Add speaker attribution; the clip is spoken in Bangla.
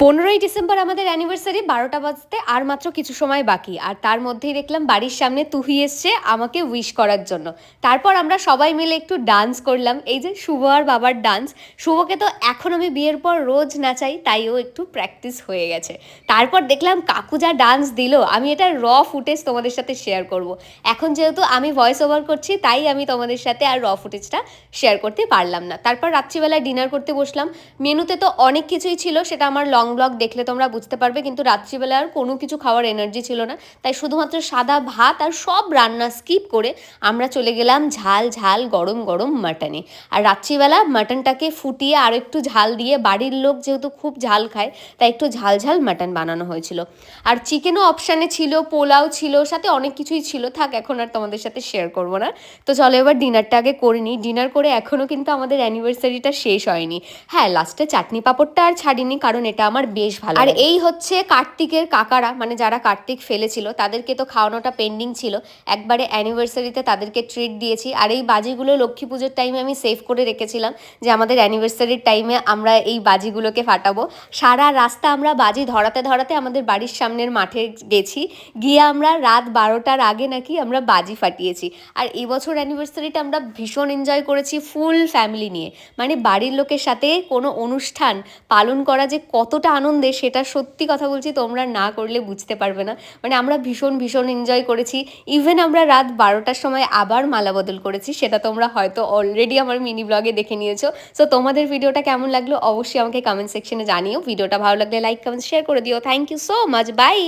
Speaker 1: 15ই ডিসেম্বর আমাদের অ্যানিভার্সারি 12টা বাজতে আর মাত্র কিছু সময় বাকি। আর তার মধ্যেই দেখলাম বাড়ির সামনে তুহি এসছে আমাকে উইশ করার জন্য। তারপর আমরা সবাই মিলে একটু ডান্স করলাম। এই যে শুভ আর বাবার ডান্স। শুভকে তো এখন আমি বিয়ের পর রোজ নাচাই, তাই ও একটু প্র্যাকটিস হয়ে গেছে। তারপর দেখলাম কাকু যা ডান্স দিল, আমি এটা ফুটেজ তোমাদের সাথে শেয়ার করব। এখন যেহেতু আমি ভয়েস ওভার করছি, তাই আমি তোমাদের সাথে আর ফুটেজটা শেয়ার করতে পারলাম না। তারপর রাত্রিবেলায় ডিনার করতে বসলাম। মেনুতে তো অনেক কিছুই ছিল, সেটা আমার লং ব্লগ দেখলে তোমরা বুঝতে পারবে, কিন্তু রাত্রিবেলা আর কোনো কিছু খাওয়ার এনার্জি ছিল না, তাই শুধুমাত্র সাদা ভাত আর সব রান্না স্কিপ করে আমরা চলে গেলাম ঝাল ঝাল গরম গরম মাটনে। আর রাত্রিবেলা মাটনটাকে ফুটিয়ে আর একটু ঝাল দিয়ে, বাড়ির লোক যেহেতু খুব ঝাল খায়, তাই একটু ঝাল ঝাল মাটন বানানো হয়েছিল। আর চিকেনও অপশানে ছিল, পোলাও ছিল, সাথে অনেক কিছুই ছিল। থাক, এখন আর তোমাদের সাথে শেয়ার করবো না। তো চলো এবার ডিনারটা আগে করে নিই। ডিনার করে এখনও কিন্তু আমাদের অ্যানিভার্সারিটা শেষ হয়নি। হ্যাঁ, লাস্টে চাটনি পাঁপড়টা আর ছাড়িনি, কারণ এটা আমার বেশ ভালো। আর এই হচ্ছে কার্তিকের কাকারা, মানে যারা কার্তিক ফেলেছিল তাদেরকে তো খাওয়ানোটা পেন্ডিং ছিল। একবারে অ্যানিভার্সারিতে তাদেরকে ট্রিট দিয়েছি। আর এই বাজিগুলো লক্ষ্মী পুজোর টাইমে আমি সেভ করে রেখেছিলাম, যে আমাদের অ্যানিভার্সারির টাইমে আমরা এই বাজিগুলোকে ফাটাবো। সারা রাস্তা আমরা বাজি ধরাতে ধরাতে আমাদের বাড়ির সামনের মাঠে গেছি, গিয়ে আমরা রাত 12টার আগে নাকি আমরা বাজি ফাটিয়েছি। আর এবছর অ্যানিভার্সারিটা আমরা ভীষণ এনজয় করেছি ফুল ফ্যামিলি নিয়ে। মানে বাড়ির লোকের সাথে কোনো অনুষ্ঠান পালন করা যে কতটা আনন্দের, সেটা সত্যি কথা বলছি, তোমরা না করলে বুঝতে পারবে না। মানে আমরা ভীষণ ভীষণ এনজয় করেছি। ইভেন আমরা রাত 12টার সময় আবার মালা বদল করেছি, সেটা তোমরা হয়তো অলরেডি আমার মিনি ব্লগে দেখে নিয়েছো। সো তোমাদের ভিডিওটা কেমন লাগলো অবশ্যই আমাকে কমেন্ট সেকশনে জানিও। ভিডিওটা ভালো লাগলে লাইক কমেন্ট শেয়ার করে দিও। Thank you so much, by.